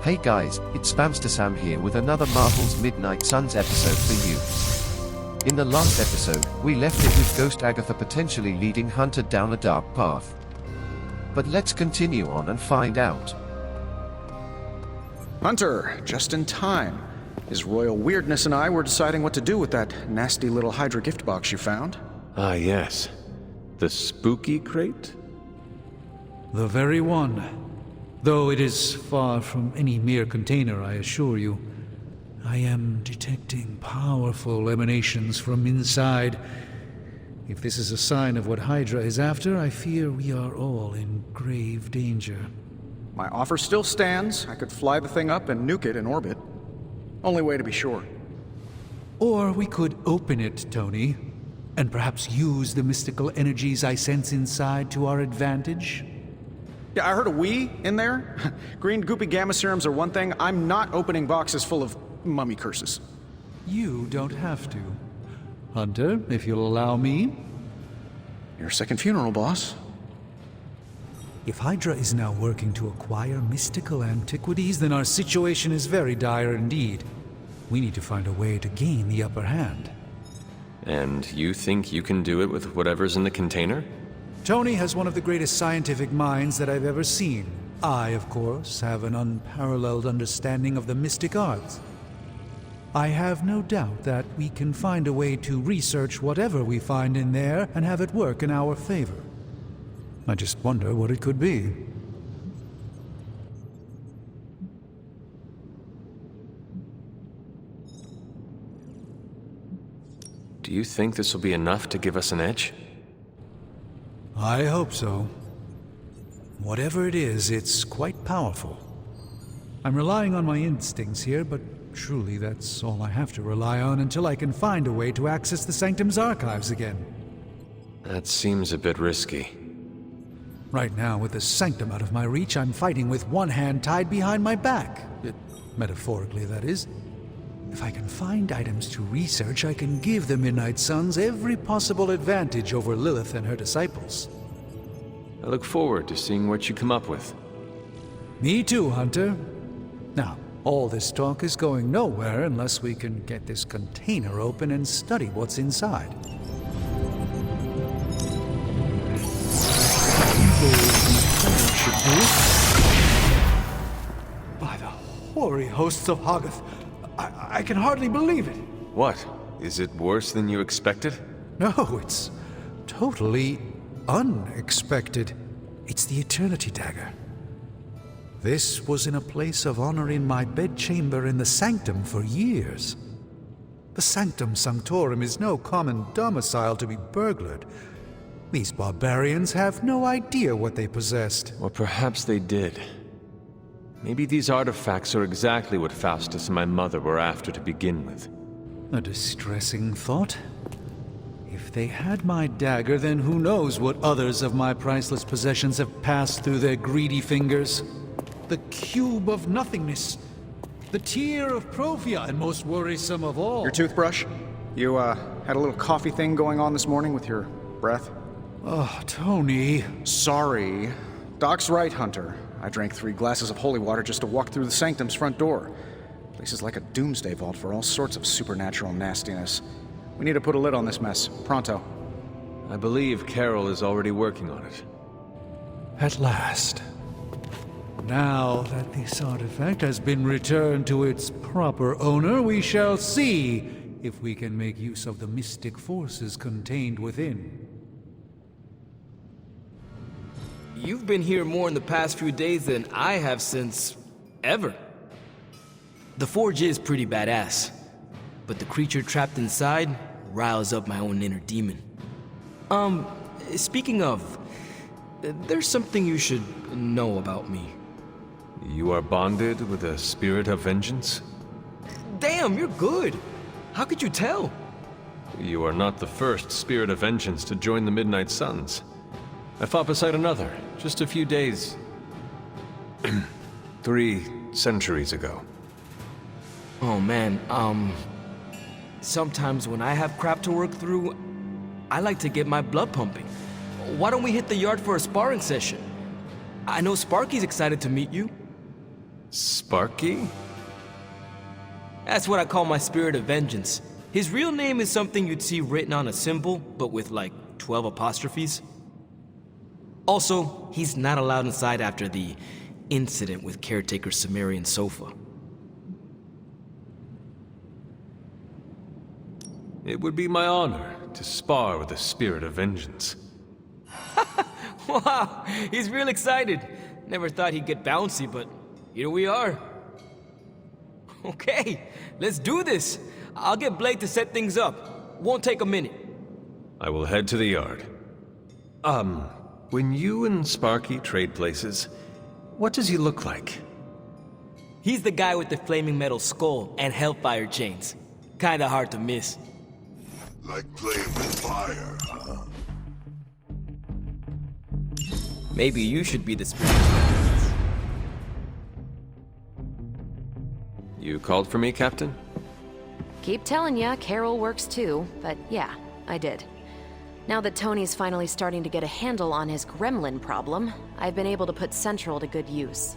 Hey guys, it's Spamster Sam here with another Marvel's Midnight Suns episode for you. In the last episode, we left it with Ghost Agatha potentially leading Hunter down a dark path. But let's continue on and find out. Hunter, just in time. His royal weirdness and I were deciding what to do with that nasty little Hydra gift box you found. Ah, yes. The spooky crate? The very one. Though it is far from any mere container, I assure you. I am detecting powerful emanations from inside. If this is a sign of what Hydra is after, I fear we are all in grave danger. My offer still stands. I could fly the thing up and nuke it in orbit. Only way to be sure. Or we could open it, Tony, and perhaps use the mystical energies I sense inside to our advantage. Yeah, I heard a "we" in there. Green goopy gamma serums are one thing. I'm not opening boxes full of mummy curses. You don't have to. Hunter, if you'll allow me. Your second funeral, boss. If Hydra is now working to acquire mystical antiquities, then our situation is very dire indeed. We need to find a way to gain the upper hand. And you think you can do it with whatever's in the container? Tony has one of the greatest scientific minds that I've ever seen. I, of course, have an unparalleled understanding of the mystic arts. I have no doubt that we can find a way to research whatever we find in there and have it work in our favor. I just wonder what it could be. Do you think this will be enough to give us an edge? I hope so. Whatever it is, it's quite powerful. I'm relying on my instincts here, but truly that's all I have to rely on until I can find a way to access the Sanctum's archives again. That seems a bit risky. Right now, with the Sanctum out of my reach, I'm fighting with one hand tied behind my back. Metaphorically, that is. If I can find items to research, I can give the Midnight Suns every possible advantage over Lilith and her disciples. I look forward to seeing what you come up with. Me too, Hunter. Now, all this talk is going nowhere unless we can get this container open and study what's inside. By the hoary hosts of Hoggoth, I can hardly believe it. What? Is it worse than you expected? No, it's totally unexpected. It's the Eternity Dagger. This was in a place of honor in my bedchamber in the Sanctum for years. The Sanctum Sanctorum is no common domicile to be burglared. These barbarians have no idea what they possessed. Or perhaps they did. Maybe these artifacts are exactly what Faustus and my mother were after to begin with. A distressing thought. If they had my dagger, then who knows what others of my priceless possessions have passed through their greedy fingers. The cube of nothingness. The tear of Prophia, and most worrisome of all. Your toothbrush? You, had a little coffee thing going on this morning with your breath? Oh, Tony. Sorry. Doc's right, Hunter. I drank 3 glasses of holy water just to walk through the Sanctum's front door. Place is like a doomsday vault for all sorts of supernatural nastiness. We need to put a lid on this mess. Pronto. I believe Carol is already working on it. At last. Now that this artifact has been returned to its proper owner, we shall see if we can make use of the mystic forces contained within. You've been here more in the past few days than I have since... ever. The forge is pretty badass, but the creature trapped inside riles up my own inner demon. Speaking of, there's something you should know about me. You are bonded with a spirit of vengeance? Damn, you're good. How could you tell? You are not the first spirit of vengeance to join the Midnight Suns. I fought beside another, just a few days... 3 centuries ago. Oh man, sometimes when I have crap to work through, I like to get my blood pumping. Why don't we hit the yard for a sparring session? I know Sparky's excited to meet you. Sparky? That's what I call my spirit of vengeance. His real name is something you'd see written on a symbol, but with like 12 apostrophes. Also, he's not allowed inside after the incident with caretaker Sumerian sofa. It would be my honor to spar with the spirit of vengeance. Wow, he's real excited. Never thought he'd get bouncy, but here we are. Okay, let's do this. I'll get Blake to set things up. Won't take a minute. I will head to the yard. When you and Sparky trade places, what does he look like? He's the guy with the flaming metal skull and hellfire chains. Kinda hard to miss. Like playing with fire, huh? Maybe you should be the spirit of vengeance. You called for me, Captain? Keep telling ya, Carol works too, but yeah, I did. Now that Tony's finally starting to get a handle on his gremlin problem, I've been able to put Central to good use.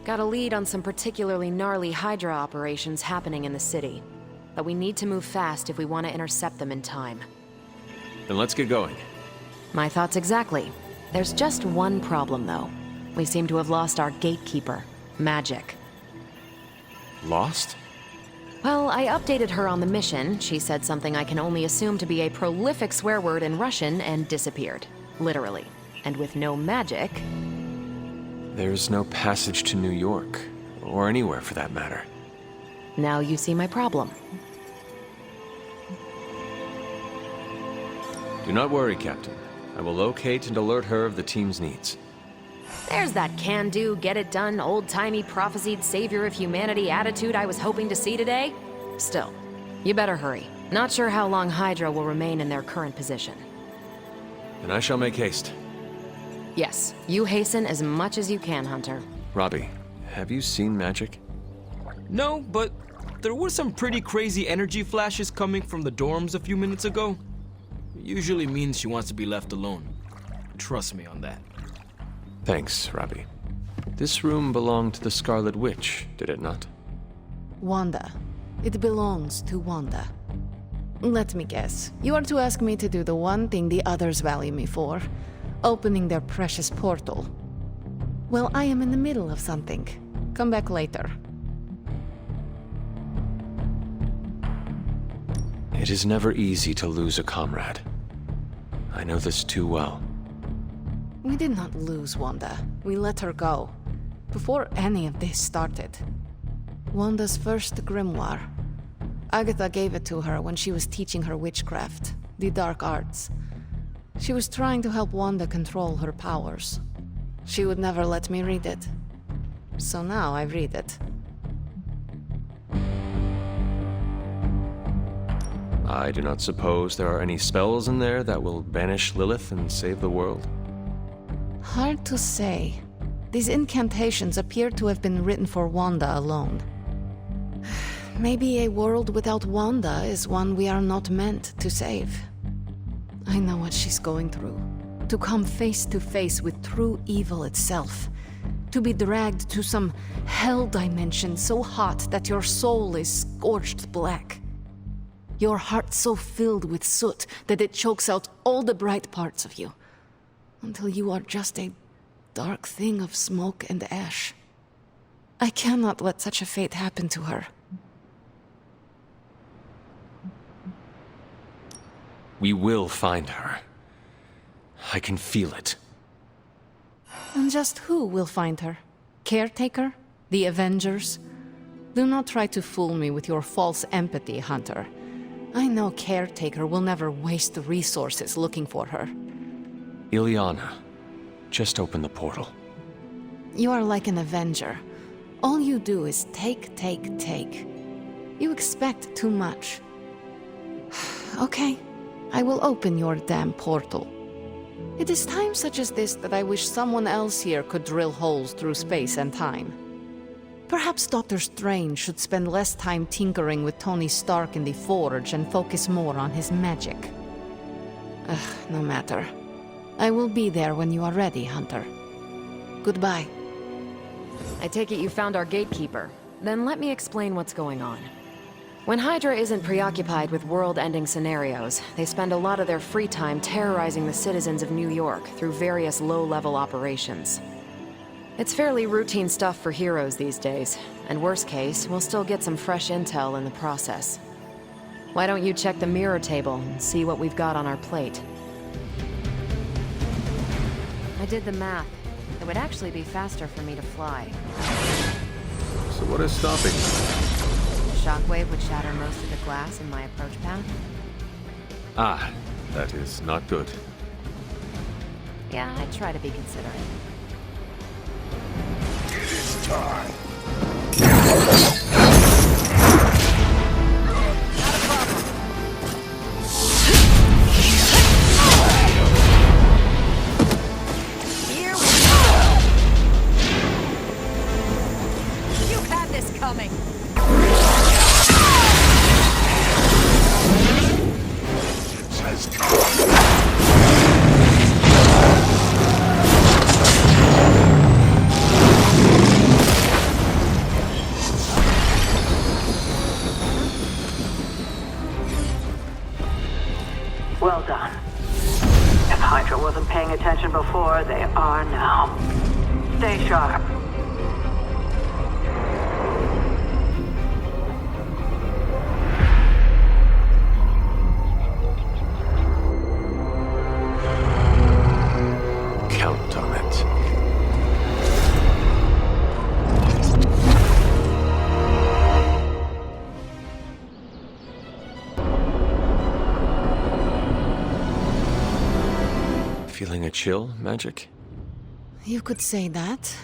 Got a lead on some particularly gnarly Hydra operations happening in the city, but we need to move fast if we want to intercept them in time. Then let's get going. My thoughts exactly. There's just one problem, though. We seem to have lost our gatekeeper, Magic. Lost? Well, I updated her on the mission. She said something I can only assume to be a prolific swear word in Russian and disappeared. Literally. And with no magic... There's no passage to New York, or anywhere for that matter. Now you see my problem. Do not worry, Captain. I will locate and alert her of the team's needs. There's that can-do, get-it-done, old-timey prophesied savior of humanity attitude I was hoping to see today. Still, you better hurry. Not sure how long Hydra will remain in their current position. Then I shall make haste. Yes, you hasten as much as you can, Hunter. Robbie, have you seen Magic? No, but there were some pretty crazy energy flashes coming from the dorms a few minutes ago. It usually means she wants to be left alone. Trust me on that. Thanks, Robbie. This room belonged to the Scarlet Witch, did it not? Wanda. It belongs to Wanda. Let me guess. You are to ask me to do the one thing the others value me for. Opening their precious portal. Well, I am in the middle of something. Come back later. It is never easy to lose a comrade. I know this too well. We did not lose Wanda. We let her go. Before any of this started. Wanda's first grimoire. Agatha gave it to her when she was teaching her witchcraft, the dark arts. She was trying to help Wanda control her powers. She would never let me read it. So now I read it. I do not suppose there are any spells in there that will banish Lilith and save the world? Hard to say. These incantations appear to have been written for Wanda alone. Maybe a world without Wanda is one we are not meant to save. I know what she's going through. To come face to face with true evil itself. To be dragged to some hell dimension so hot that your soul is scorched black. Your heart so filled with soot that it chokes out all the bright parts of you. Until you are just a dark thing of smoke and ash. I cannot let such a fate happen to her. We will find her. I can feel it. And just who will find her? Caretaker? The Avengers? Do not try to fool me with your false empathy, Hunter. I know Caretaker will never waste resources looking for her. Ileana, just open the portal. You are like an Avenger. All you do is take, take, take. You expect too much. Okay, I will open your damn portal. It is times such as this that I wish someone else here could drill holes through space and time. Perhaps Doctor Strange should spend less time tinkering with Tony Stark in the Forge and focus more on his magic. No matter. I will be there when you are ready, Hunter. Goodbye. I take it you found our gatekeeper. Then let me explain what's going on. When Hydra isn't preoccupied with world-ending scenarios, they spend a lot of their free time terrorizing the citizens of New York through various low-level operations. It's fairly routine stuff for heroes these days, and worst case, we'll still get some fresh intel in the process. Why don't you check the mirror table and see what we've got on our plate? I did the math. It would actually be faster for me to fly. So what is stopping you? The shockwave would shatter most of the glass in my approach path. Ah, that is not good. Yeah, I try to be considerate. It is time. Here we go! You had this coming! It has come. Well done. If Hydra wasn't paying attention before, they are now. Stay sharp. Count on it. Feeling a chill, Magic? You could say that.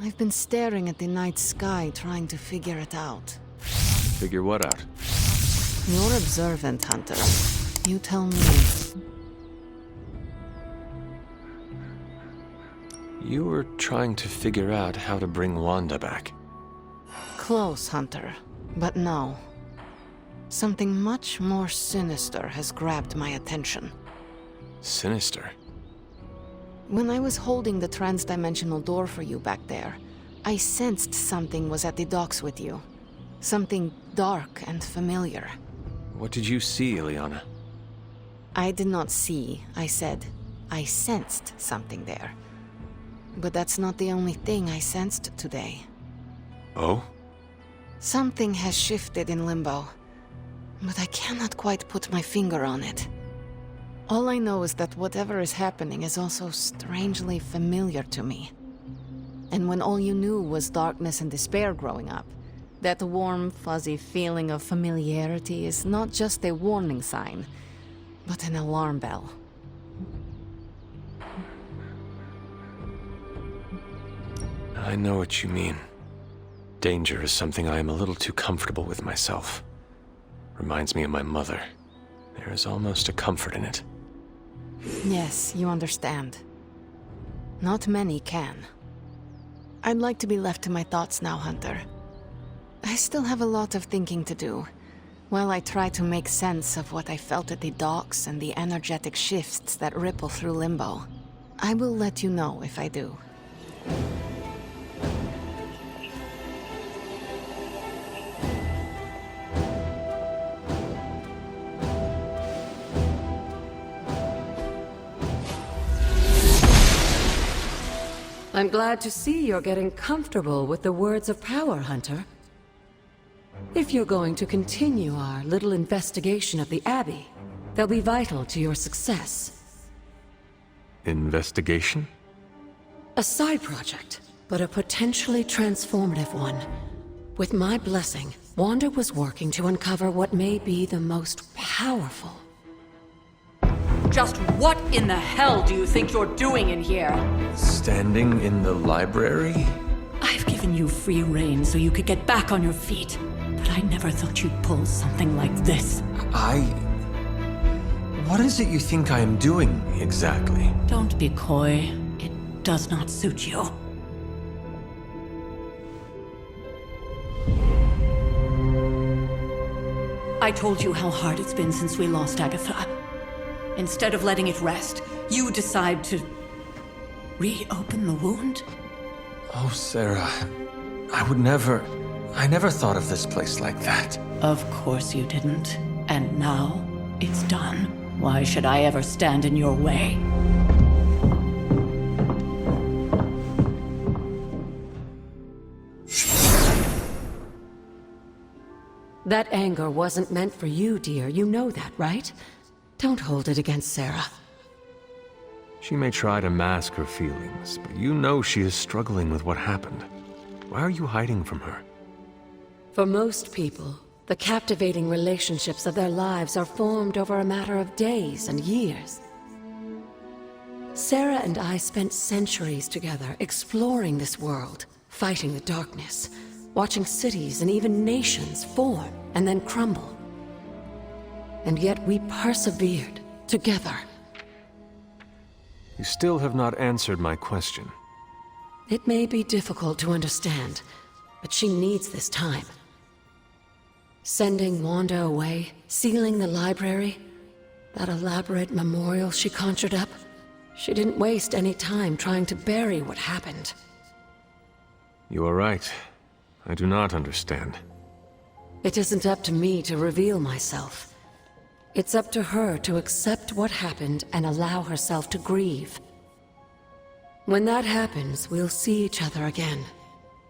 I've been staring at the night sky trying to figure it out. Figure what out? You're observant, Hunter. You tell me. You were trying to figure out how to bring Wanda back. Close, Hunter. But no. Something much more sinister has grabbed my attention. Sinister. When I was holding the trans-dimensional door for you back there, I sensed something was at the docks with you. Something dark and familiar. What did you see, Ileana? I did not see, I said. I sensed something there. But that's not the only thing I sensed today. Oh? Something has shifted in Limbo, but I cannot quite put my finger on it. All I know is that whatever is happening is also strangely familiar to me. And when all you knew was darkness and despair growing up, that warm, fuzzy feeling of familiarity is not just a warning sign, but an alarm bell. I know what you mean. Danger is something I am a little too comfortable with myself. Reminds me of my mother. There is almost a comfort in it. Yes, you understand. Not many can. I'd like to be left to my thoughts now, Hunter. I still have a lot of thinking to do, while I try to make sense of what I felt at the docks and the energetic shifts that ripple through Limbo. I will let you know if I do. I'm glad to see you're getting comfortable with the words of power, Hunter. If you're going to continue our little investigation of the Abbey, they'll be vital to your success. Investigation? A side project, but a potentially transformative one. With my blessing, Wanda was working to uncover what may be the most powerful. Just what in the hell do you think you're doing in here? Standing in the library? I've given you free rein so you could get back on your feet. But I never thought you'd pull something like this. What is it you think I am doing, exactly? Don't be coy. It does not suit you. I told you how hard it's been since we lost Agatha. Instead of letting it rest, you decide to reopen the wound? Oh, Sarah. I never thought of this place like that. Of course you didn't. And now, it's done. Why should I ever stand in your way? That anger wasn't meant for you, dear. You know that, right? Don't hold it against Sarah. She may try to mask her feelings, but you know she is struggling with what happened. Why are you hiding from her? For most people, the captivating relationships of their lives are formed over a matter of days and years. Sarah and I spent centuries together exploring this world, fighting the darkness, watching cities and even nations form and then crumble. And yet we persevered together. You still have not answered my question. It may be difficult to understand, but she needs this time. Sending Wanda away, sealing the library, that elaborate memorial she conjured up, she didn't waste any time trying to bury what happened. You are right. I do not understand. It isn't up to me to reveal myself. It's up to her to accept what happened and allow herself to grieve. When that happens, we'll see each other again,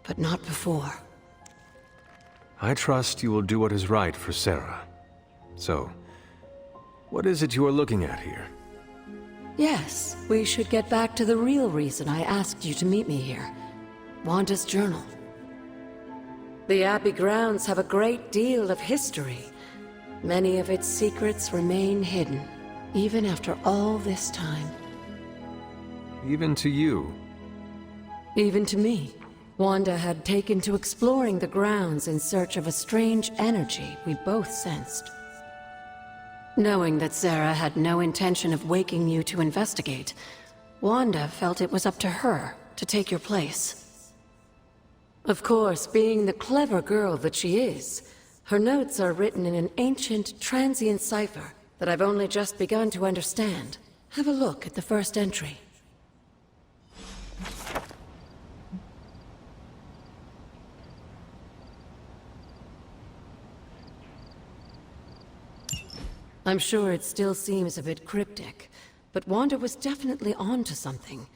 but not before. I trust you will do what is right for Sarah. So, what is it you are looking at here? Yes, we should get back to the real reason I asked you to meet me here. Wanda's journal. The Abbey grounds have a great deal of history. Many of its secrets remain hidden, even after all this time. Even to you? Even to me. Wanda had taken to exploring the grounds in search of a strange energy we both sensed. Knowing that Sarah had no intention of waking you to investigate, Wanda felt it was up to her to take your place. Of course, being the clever girl that she is, her notes are written in an ancient, transient cipher that I've only just begun to understand. Have a look at the first entry. I'm sure it still seems a bit cryptic, but Wanda was definitely onto something.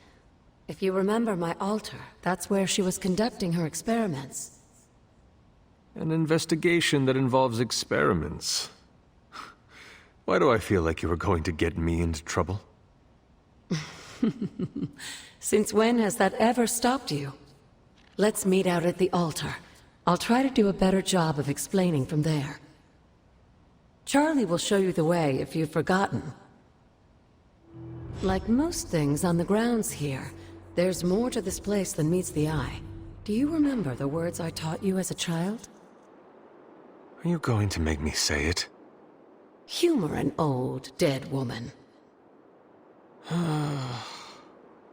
If you remember my altar, that's where she was conducting her experiments. An investigation that involves experiments. Why do I feel like you are going to get me into trouble? Since when has that ever stopped you? Let's meet out at the altar. I'll try to do a better job of explaining from there. Charlie will show you the way if you've forgotten. Like most things on the grounds here, there's more to this place than meets the eye. Do you remember the words I taught you as a child? Are you going to make me say it? Humor an old, dead woman.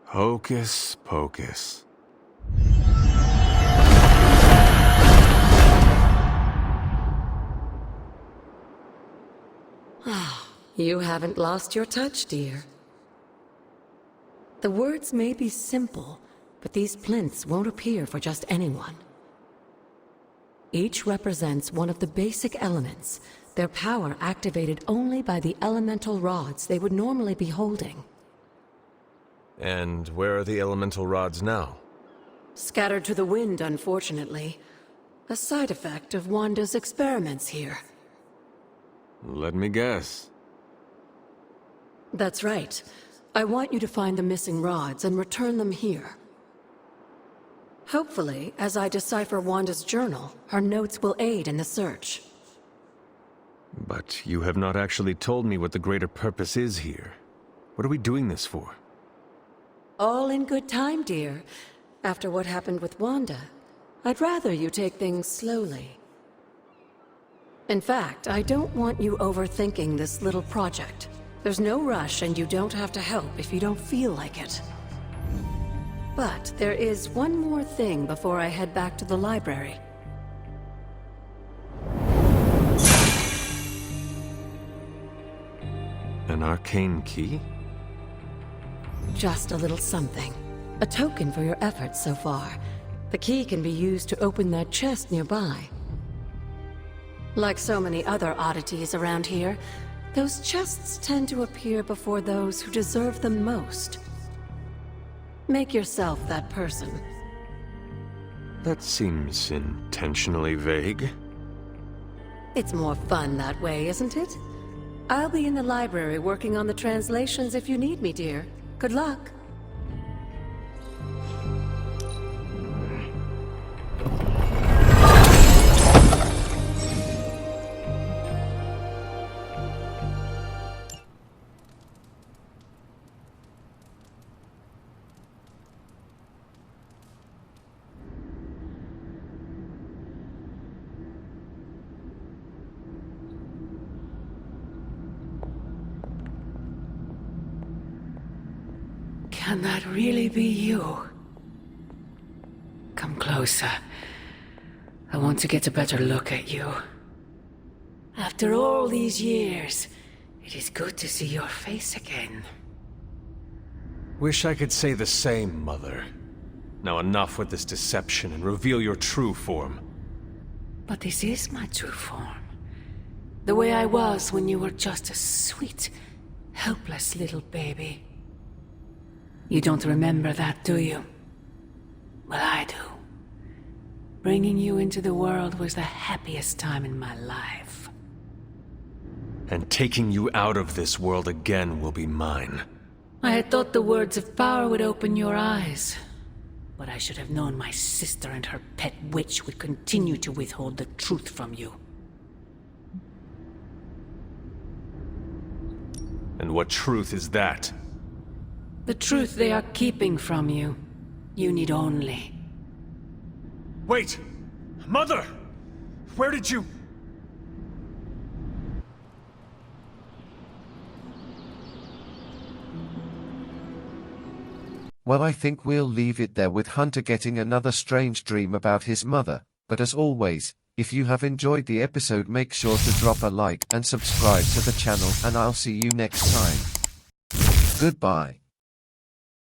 Hocus pocus. You haven't lost your touch, dear. The words may be simple, but these plinths won't appear for just anyone. Each represents one of the basic elements, their power activated only by the elemental rods they would normally be holding. And where are the elemental rods now? Scattered to the wind, unfortunately. A side effect of Wanda's experiments here. Let me guess. That's right. I want you to find the missing rods and return them here. Hopefully, as I decipher Wanda's journal, her notes will aid in the search. But you have not actually told me what the greater purpose is here. What are we doing this for? All in good time, dear. After what happened with Wanda, I'd rather you take things slowly. In fact, I don't want you overthinking this little project. There's no rush, and you don't have to help if you don't feel like it. But there is one more thing before I head back to the library. An arcane key? Just a little something. A token for your efforts so far. The key can be used to open that chest nearby. Like so many other oddities around here, those chests tend to appear before those who deserve them most. Make yourself that person. That seems intentionally vague. It's more fun that way, isn't it? I'll be in the library working on the translations if you need me, dear. Good luck. Can that really be you? Come closer. I want to get a better look at you. After all these years, it is good to see your face again. Wish I could say the same, Mother. Now enough with this deception and reveal your true form. But this is my true form. The way I was when you were just a sweet, helpless little baby. You don't remember that, do you? Well, I do. Bringing you into the world was the happiest time in my life. And taking you out of this world again will be mine. I had thought the words of power would open your eyes. But I should have known my sister and her pet witch would continue to withhold the truth from you. And what truth is that? The truth they are keeping from you. You need only. Wait! Mother! Where did you... Well, I think we'll leave it there with Hunter getting another strange dream about his mother, but as always, if you have enjoyed the episode, make sure to drop a like and subscribe to the channel, and I'll see you next time. Goodbye.